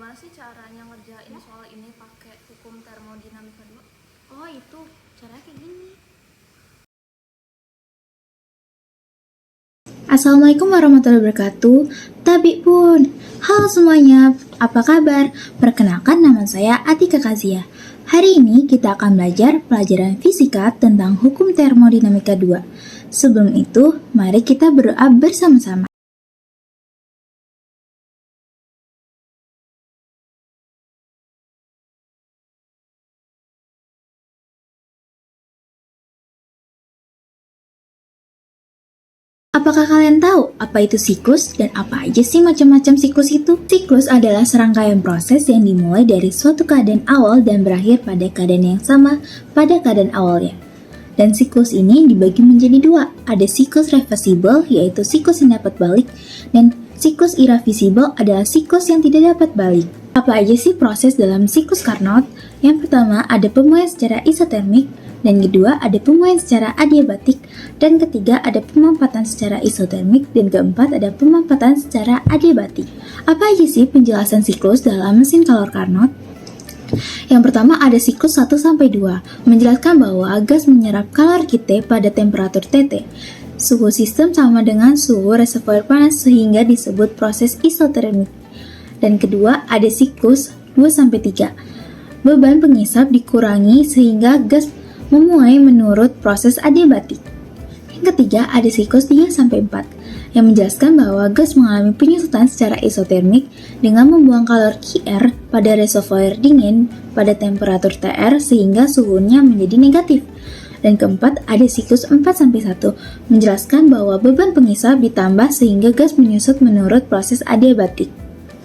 Gimana sih caranya ngerjain soal ini pakai hukum termodinamika 2? Oh itu, caranya kayak gini. Assalamualaikum warahmatullahi wabarakatuh. Tabi pun. Halo semuanya, apa kabar? Perkenalkan nama saya Atika Kazia. Hari ini kita akan belajar pelajaran fisika tentang hukum termodinamika 2. Sebelum itu, mari kita berdoa bersama-sama. Apakah kalian tahu apa itu siklus dan apa aja sih macam-macam siklus itu? Siklus adalah serangkaian proses yang dimulai dari suatu keadaan awal dan berakhir pada keadaan yang sama pada keadaan awalnya. Dan siklus ini dibagi menjadi dua. Ada siklus reversible, yaitu siklus yang dapat balik, dan siklus irreversible adalah siklus yang tidak dapat balik. Apa aja sih proses dalam siklus Carnot? Yang pertama ada pemuaian secara isotermik, dan kedua ada pemuaian secara adiabatik, dan ketiga ada pemampatan secara isotermik, dan keempat ada pemampatan secara adiabatik. Apa aja sih penjelasan siklus dalam mesin kalor Carnot? Yang pertama ada siklus 1-2, menjelaskan bahwa gas menyerap kalor Q pada temperatur Tt. Suhu sistem sama dengan suhu reservoir panas sehingga disebut proses isotermik. Dan kedua ada siklus 2-3, beban pengisap dikurangi sehingga gas memuai menurut proses adiabatik. Yang ketiga ada siklus 3-4 yang menjelaskan bahwa gas mengalami penyusutan secara isotermik dengan membuang kalor Qr pada reservoir dingin pada temperatur Tr sehingga suhunya menjadi negatif. Dan keempat ada siklus 4-1 menjelaskan bahwa beban pengisap ditambah sehingga gas menyusut menurut proses adiabatik.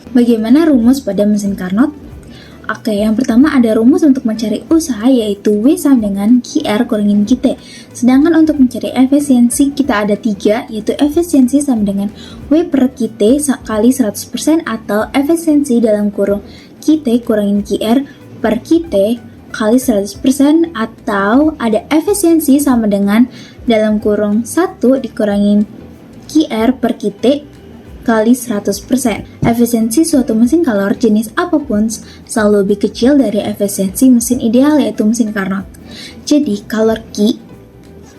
Bagaimana rumus pada mesin Carnot? Oke, yang pertama ada rumus untuk mencari usaha yaitu W sama dengan QR kurangin QT. Sedangkan untuk mencari efisiensi kita ada 3, yaitu efisiensi sama dengan W per QT kali 100% atau efisiensi dalam kurung QT kurangin QR per QT kali 100% atau ada efisiensi sama dengan dalam kurung 1 dikurangin QR per QT kali 100%. Efisiensi suatu mesin kalor jenis apapun selalu lebih kecil dari efisiensi mesin ideal yaitu mesin Carnot. Jadi kalor Q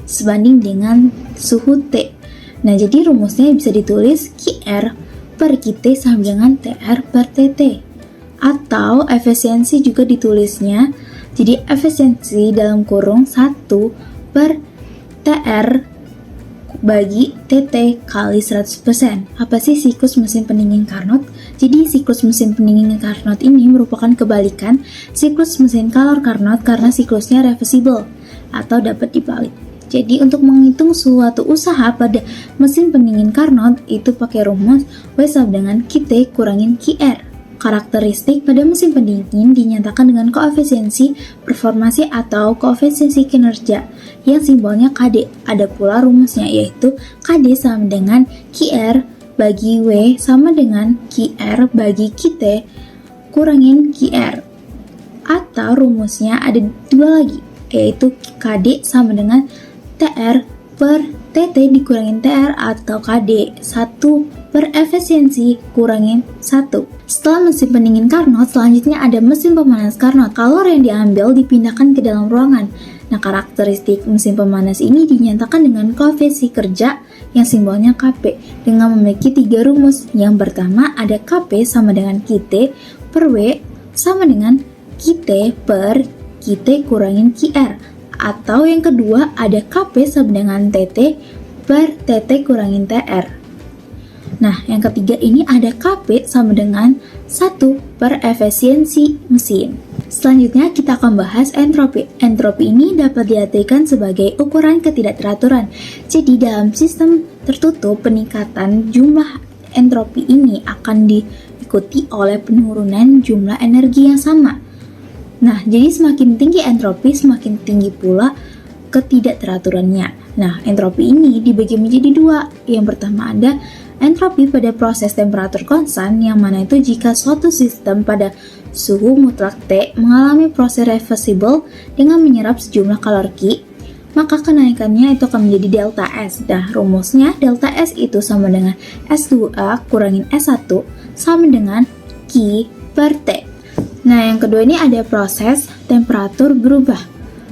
sebanding dengan suhu T. Nah, jadi rumusnya bisa ditulis QR per QT sama dengan TR per TT. Atau efisiensi juga ditulisnya jadi efisiensi dalam kurung 1 per TR bagi TT kali 100%. Apa sih siklus mesin pendingin Carnot? Jadi siklus mesin pendingin Carnot ini merupakan kebalikan siklus mesin kalor Carnot karena siklusnya reversible atau dapat dibalik. Jadi untuk menghitung suatu usaha pada mesin pendingin Carnot itu pakai rumus W sama dengan QT kurangin QR. Karakteristik pada mesin pendingin dinyatakan dengan koefisiensi performasi atau koefisiensi kinerja yang simbolnya KD. Ada pula rumusnya yaitu KD sama dengan QR bagi W sama dengan QR bagi QT kurangin QR. Atau rumusnya ada dua lagi yaitu KD sama dengan TR per TT dikurangin TR atau KD 1 per efisiensi kurangin 1. Setelah mesin pendingin Carnot, selanjutnya ada mesin pemanas Carnot. Kalor yang diambil dipindahkan ke dalam ruangan. Nah, karakteristik mesin pemanas ini dinyatakan dengan koefisiensi kerja yang simbolnya Kp dengan memiliki 3 rumus. Yang pertama ada Kp sama dengan QT per W sama dengan QT per QT kurangin QR. Atau yang kedua ada Kp sama dengan TT per TT kurangin TR. Nah, yang ketiga ini ada Kp sama dengan 1 per efisiensi mesin. Selanjutnya kita akan bahas entropi. Entropi ini dapat diartikan sebagai ukuran ketidakteraturan. Jadi dalam sistem tertutup, peningkatan jumlah entropi ini akan diikuti oleh penurunan jumlah energi yang sama. Nah, jadi semakin tinggi entropi, semakin tinggi pula ketidakteraturannya. Nah, entropi ini dibagi menjadi dua. Yang pertama ada entropi pada proses temperatur konstan, yang mana itu jika suatu sistem pada suhu mutlak T mengalami proses reversible dengan menyerap sejumlah kalor Q, maka kenaikannya itu akan menjadi delta S. Nah, rumusnya delta S itu sama dengan S2A kurangin S1 sama dengan Q per T. Nah, yang kedua ini ada proses temperatur berubah.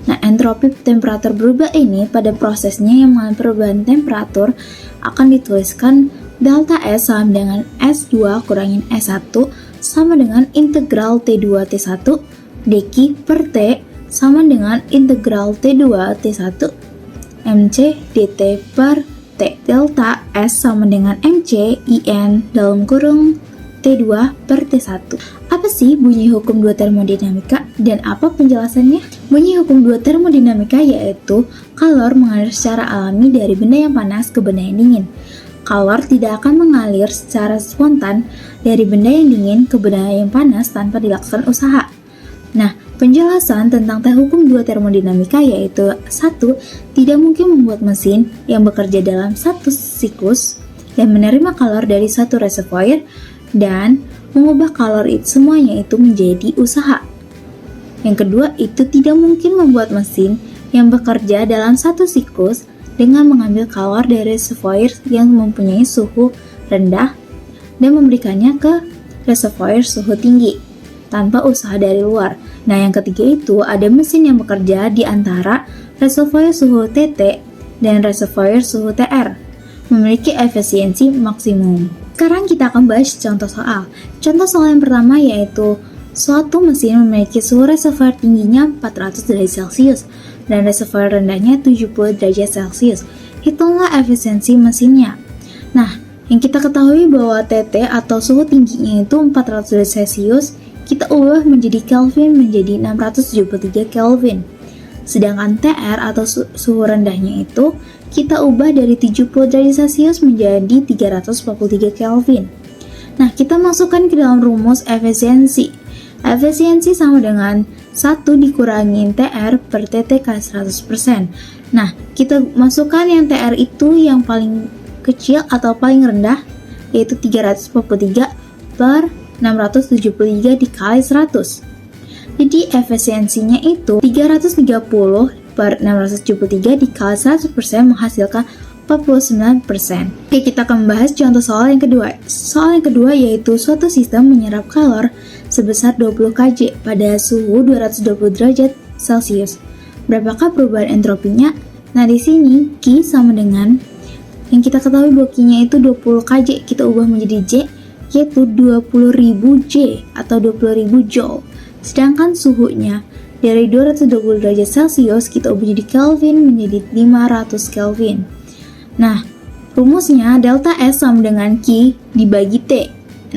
Nah, entropi temperatur berubah ini pada prosesnya yang mengalami perubahan temperatur akan dituliskan delta S sama dengan S2 kurangin S1 sama dengan integral T2 T1 dq per T sama dengan integral T2 T1 MC dt per T. Delta S sama dengan MC IN dalam kurung T2 per T1. Apa sih bunyi hukum 2 termodinamika dan apa penjelasannya? Bunyi hukum 2 termodinamika yaitu kalor mengalir secara alami dari benda yang panas ke benda yang dingin. Kalor tidak akan mengalir secara spontan dari benda yang dingin ke benda yang panas tanpa dilakukan usaha. Nah, penjelasan tentang hukum 2 termodinamika yaitu 1. Tidak mungkin membuat mesin yang bekerja dalam satu siklus dan menerima kalor dari satu reservoir dan mengubah kalor itu semuanya itu menjadi usaha. Yang kedua, itu tidak mungkin membuat mesin yang bekerja dalam satu siklus dengan mengambil kalor dari reservoir yang mempunyai suhu rendah dan memberikannya ke reservoir suhu tinggi tanpa usaha dari luar. Nah, yang ketiga itu ada mesin yang bekerja di antara reservoir suhu TT dan reservoir suhu TR, memiliki efisiensi maksimum. Sekarang kita akan bahas contoh soal. Contoh soal yang pertama yaitu suatu mesin memiliki suhu reservoir tingginya 400 derajat Celcius dan reservoir rendahnya 70 derajat Celcius. Hitunglah efisiensi mesinnya. Nah, yang kita ketahui bahwa TT atau suhu tingginya itu 400 derajat Celcius, kita ubah menjadi Kelvin menjadi 673 Kelvin. Sedangkan TR atau suhu rendahnya itu kita ubah dari 70 derajat Celcius menjadi 343 Kelvin. Nah, kita masukkan ke dalam rumus efisiensi. Efisiensi sama dengan 1 dikurangi TR per TT kali 100%. Nah, kita masukkan yang TR itu yang paling kecil atau paling rendah, yaitu 343 per 673 dikali 100. Jadi efisiensinya itu 330 per 673 dikali 100% menghasilkan 49%. Oke, kita akan membahas contoh soal yang kedua. Soal yang kedua yaitu suatu sistem menyerap kalor sebesar 20 kJ pada suhu 220 derajat Celcius. Berapakah perubahan entropinya? Nah, di sini Q sama dengan yang kita ketahui bahwa Q-nya itu 20 kJ, kita ubah menjadi J yaitu 20.000 J atau 20.000 Joule. Sedangkan suhunya dari 220 derajat Celcius kita ubah jadi Kelvin menjadi 500 Kelvin. Nah, rumusnya delta S sama dengan Q dibagi T.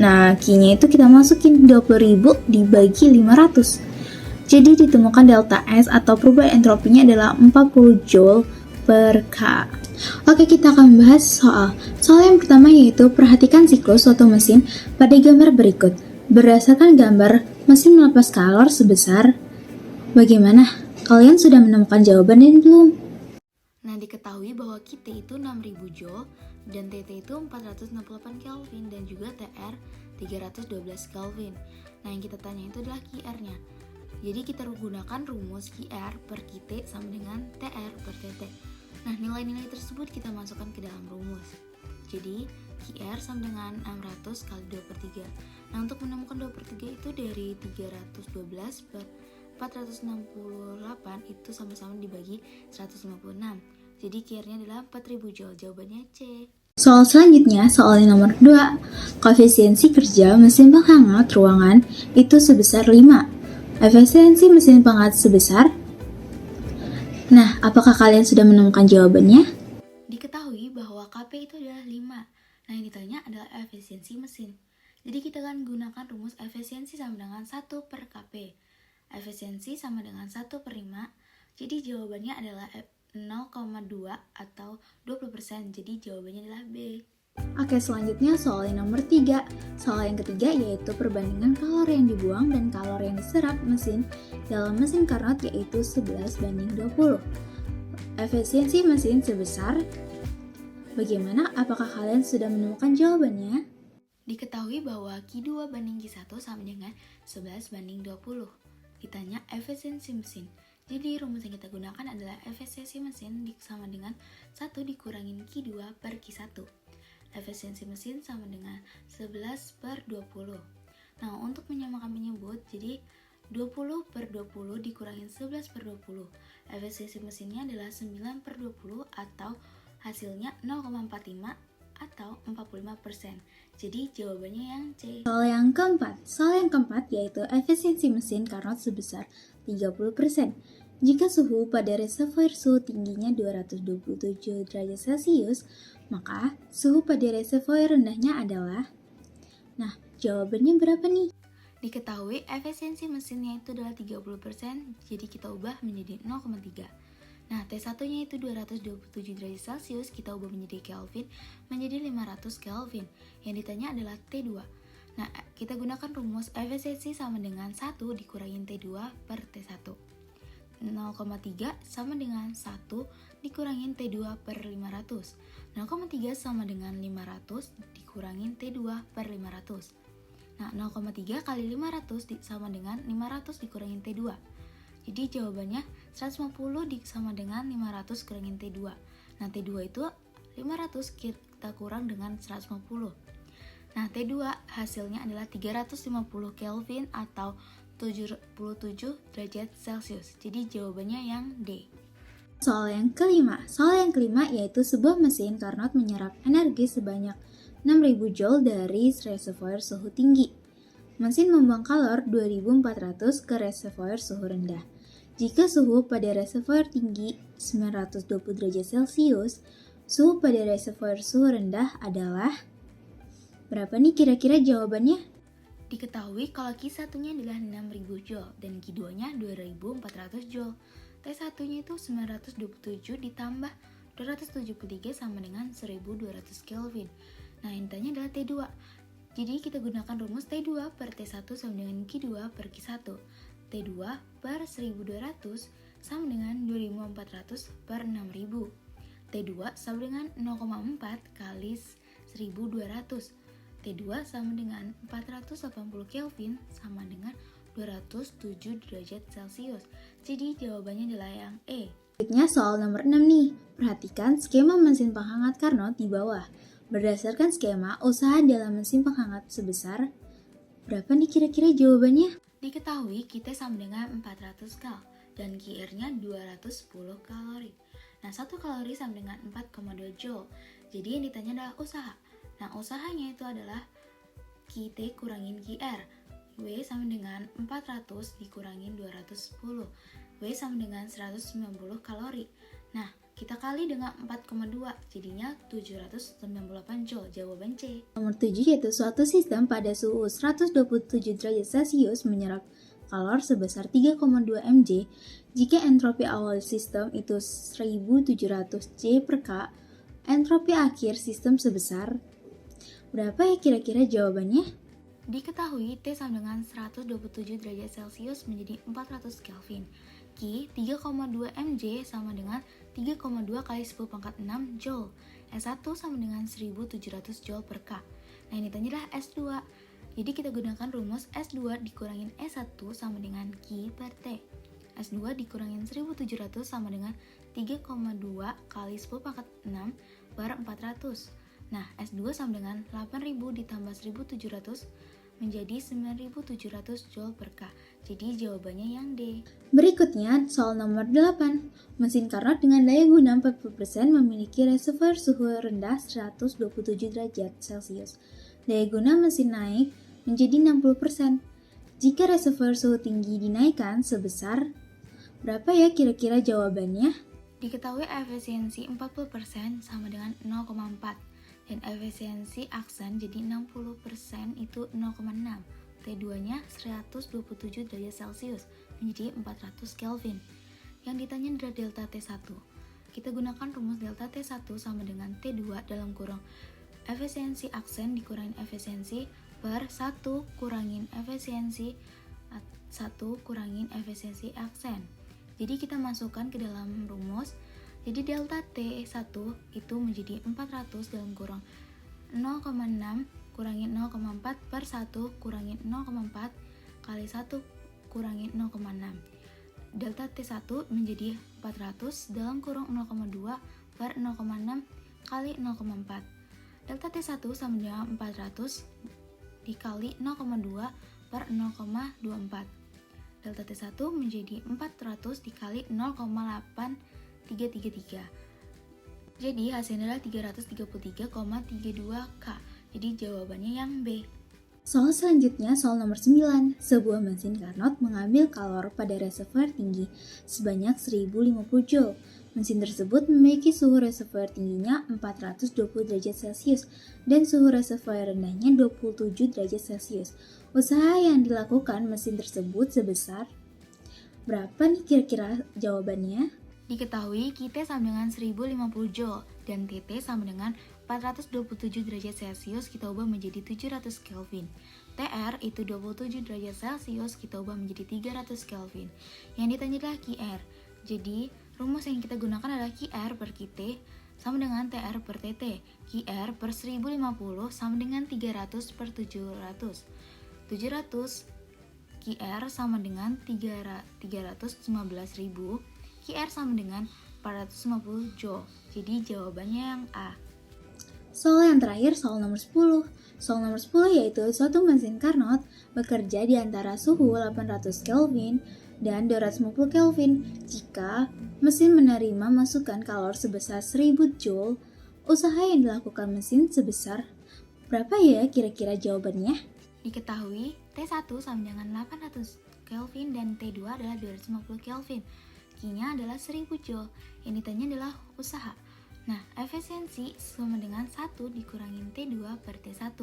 Nah, Q-nya itu kita masukin 20.000 dibagi 500. Jadi ditemukan delta S atau perubahan entropinya adalah 40 Joule per K. Oke, kita akan membahas soal yang pertama yaitu perhatikan siklus suatu mesin pada gambar berikut. Berdasarkan gambar, mesin melepas kalor sebesar bagaimana? Kalian sudah menemukan jawabannya belum? Nah, diketahui bahwa QT itu 6000 Joule dan TT itu 468 Kelvin dan juga TR 312 Kelvin. Nah, yang kita tanya itu adalah QR-nya. Jadi kita gunakan rumus QR per QT sama dengan TR per TT. Nah, nilai-nilai tersebut kita masukkan ke dalam rumus. Jadi, QR sama dengan 600 kali 2 per 3. Nah, untuk menemukan 2 per 3 itu dari 312 per 468 itu sama-sama dibagi 156. Jadi QR-nya adalah 4000 Joule. Jawabannya C. Soal selanjutnya, soal yang nomor 2. Koefisiensi kerja mesin penghangat ruangan itu sebesar 5. Efisiensi mesin penghangat sebesar. Nah, apakah kalian sudah menemukan jawabannya? Diketahui bahwa KP itu adalah 5. Nah, yang ditanya adalah efisiensi mesin. Jadi kita akan gunakan rumus efisiensi sama dengan 1 per KP. Efisiensi sama dengan 1 per 5. Jadi jawabannya adalah 0,2 atau 20%. Jadi jawabannya adalah B. Oke, selanjutnya soal yang nomor 3. Soal yang ketiga yaitu perbandingan kalor yang dibuang dan kalor yang diserap mesin dalam mesin Carnot yaitu 11:20. Efisiensi mesin sebesar bagaimana? Apakah kalian sudah menemukan jawabannya? Diketahui bahwa Q2 banding Q1 sama dengan 11:20. Ditanya efisiensi mesin. Jadi rumus yang kita gunakan adalah efisiensi mesin sama dengan 1 dikurangin Q2 per Q1. Efisiensi mesin sama dengan 11/20. Nah, untuk menyamakan penyebut, jadi 20 per 20 dikurangin 11 per 20. Efisiensi mesinnya adalah 9 per 20 atau hasilnya 0,45 atau 45%. Jadi jawabannya yang C. Soal yang keempat yaitu efisiensi mesin Carnot sebesar 30%. Jika suhu pada reservoir suhu tingginya 227 derajat Celcius, maka suhu pada reservoir rendahnya adalah... Nah, jawabannya berapa nih? Diketahui efisiensi mesinnya itu adalah 30%, jadi kita ubah menjadi 0,3. Nah, T1-nya itu 227 derajat Celcius, kita ubah menjadi Kelvin, menjadi 500 Kelvin. Yang ditanya adalah T2. Nah, kita gunakan rumus efisiensi sama dengan 1 dikurangin T2 per T1. 0,3 sama dengan 1 dikurangin T2 per 500. 0,3 sama dengan 500 dikurangin T2 per 500. Nah, 0,3 kali 500 sama dengan 500 dikurangin T2. Jadi jawabannya 150 sama dengan 500 kurangin T2. Nah, T2 itu 500 kita kurang dengan 150. Nah, T2 hasilnya adalah 350 Kelvin atau 77 derajat Celcius. Jadi jawabannya yang D. Soal yang kelima yaitu sebuah mesin Carnot menyerap energi sebanyak 6000 Joule dari reservoir suhu tinggi. Mesin membuang kalor 2400 ke reservoir suhu rendah. Jika suhu pada reservoir tinggi 920 derajat Celcius, suhu pada reservoir suhu rendah adalah... Berapa nih kira-kira jawabannya? Diketahui kalau Q1-nya adalah 6000 Joule dan Q2-nya 2400 Joule. T1-nya itu 927 ditambah 273 sama dengan 1200 Kelvin. Nah, yang ditanya adalah T2. Jadi kita gunakan rumus T2 per T1 sama dengan Q2 per Q1. T2 per 1200 sama dengan 2400 per 6000. T2 sama dengan 0,4 kali 1200. T2 sama dengan 480 Kelvin sama dengan 207 derajat Celcius. Jadi jawabannya adalah yang E. Selanjutnya soal nomor 6 nih. Perhatikan skema mesin penghangat Carnot di bawah. Berdasarkan skema, usaha dalam mesin penghangat sebesar... Berapa nih kira-kira jawabannya? Diketahui kita sama dengan 400 kal dan QR-nya 210 kalori. Nah, 1 kalori sama dengan 4,2 Joule. Jadi yang ditanya adalah usaha. Nah, usahanya itu adalah QT kurangin QR. W sama dengan 400 dikurangin 210. W sama dengan 190 kalori. Nah, kita kali dengan 4,2, jadinya 798 Joule. Jawaban C. Nomor 7 yaitu suatu sistem pada suhu 127 derajat Celcius menyerap kalor sebesar 3,2 mJ jika entropi awal sistem itu 1700 J per K, entropi akhir sistem sebesar... Berapa ya kira-kira jawabannya? Diketahui T sama dengan 127 derajat Celcius menjadi 400 Kelvin. Q 3,2 mJ sama dengan 3,2 kali 10 pangkat 6 Joule. S1 sama dengan 1700 Joule per K. Nah, ini ditanya adalah S2. Jadi kita gunakan rumus S2 dikurangin S1 sama dengan Q per T. S2 dikurangin 1700 sama dengan 3,2 kali 10 pangkat 6 per 400. Nah, S2 sama dengan 8000 ditambah 1700 menjadi 9700 Joule per K. Jadi jawabannya yang D. Berikutnya, soal nomor 8. Mesin Carnot dengan daya guna 40% memiliki reservoir suhu rendah 127 derajat Celcius. Daya guna mesin naik menjadi 60%. Jika reservoir suhu tinggi dinaikkan sebesar... Berapa ya kira-kira jawabannya? Diketahui efisiensi 40% sama dengan 0,4. Dan efisiensi aksen jadi 60% itu 0,6. T2-nya 127 derajat Celcius menjadi 400 Kelvin. Yang ditanya adalah delta T1. Kita gunakan rumus delta T1 sama dengan T2 dalam kurung efisiensi aksen dikurangin efisiensi per 1 kurangin efisiensi 1 kurangin efisiensi aksen. Jadi kita masukkan ke dalam rumus. Jadi delta T1 itu menjadi 400 dalam kurung 0,6 kurangin 0,4 per 1 kurangin 0,4 kali 1 kurangin 0,6. Delta T1 menjadi 400 dalam kurung 0,2 per 0,6 kali 0,4. Delta T1 sama dengan 400 dikali 0,2 per 0,24. Delta T1 menjadi 400 dikali 0,8333. Jadi hasilnya adalah 333,32 K. Jadi jawabannya yang B. Soal selanjutnya, soal nomor 9. Sebuah mesin Carnot mengambil kalor pada reservoir tinggi sebanyak 1050 Joule. Mesin tersebut memiliki suhu reservoir tingginya 420 derajat Celcius dan suhu reservoir rendahnya 27 derajat Celcius. Usaha yang dilakukan mesin tersebut sebesar berapa nih kira-kira jawabannya? Diketahui QT sama dengan 1050 Joule dan TT sama dengan 427 derajat Celcius, kita ubah menjadi 700 Kelvin. TR itu 27 derajat Celcius, kita ubah menjadi 300 Kelvin. Yang ditanya adalah QR. Jadi, rumus yang kita gunakan adalah QR per QT sama dengan TR per TT. QR per 1050 sama dengan 300 per 700. 700 QR sama dengan 315.000. QR sama dengan 450 Joule. Jadi jawabannya yang A. Soal yang terakhir, soal nomor 10. Soal nomor 10 yaitu suatu mesin Carnot bekerja di antara suhu 800 Kelvin dan 250 Kelvin. Jika mesin menerima masukan kalor sebesar 1000 Joule, usaha yang dilakukan mesin sebesar berapa ya kira-kira jawabannya? Diketahui T1 sama dengan 800 Kelvin dan T2 adalah 250 Kelvin. Q-nya adalah 1000 Joule. Yang ditanya adalah usaha. Nah, efisiensi sama dengan 1 dikurangin T2 per T1.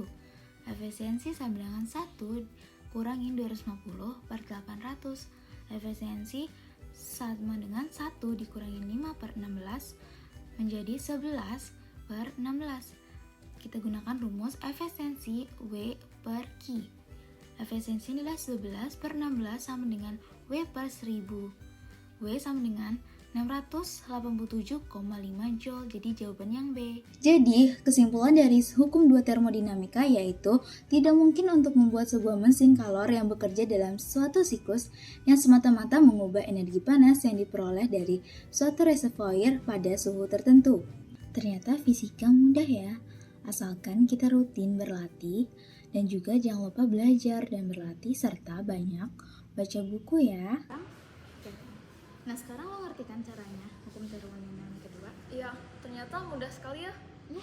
Efisiensi sama dengan 1 kurangin 250 per 800. Efisiensi sama dengan 1 dikurangin 5 per 16 menjadi 11 per 16. Kita gunakan rumus efisiensi W per Q. Efisiensi adalah 11 per 16 sama dengan W per 1000. W sama dengan 687,5 Joule, jadi jawaban yang B. Jadi, kesimpulan dari hukum 2 termodinamika yaitu tidak mungkin untuk membuat sebuah mesin kalor yang bekerja dalam suatu siklus yang semata-mata mengubah energi panas yang diperoleh dari suatu reservoir pada suhu tertentu. Ternyata fisika mudah ya, asalkan kita rutin berlatih dan juga jangan lupa belajar dan berlatih serta banyak baca buku ya. Nah, sekarang lo ngerti kan caranya hukum termodinamika kedua? Iya, ternyata mudah sekali ya. Ya,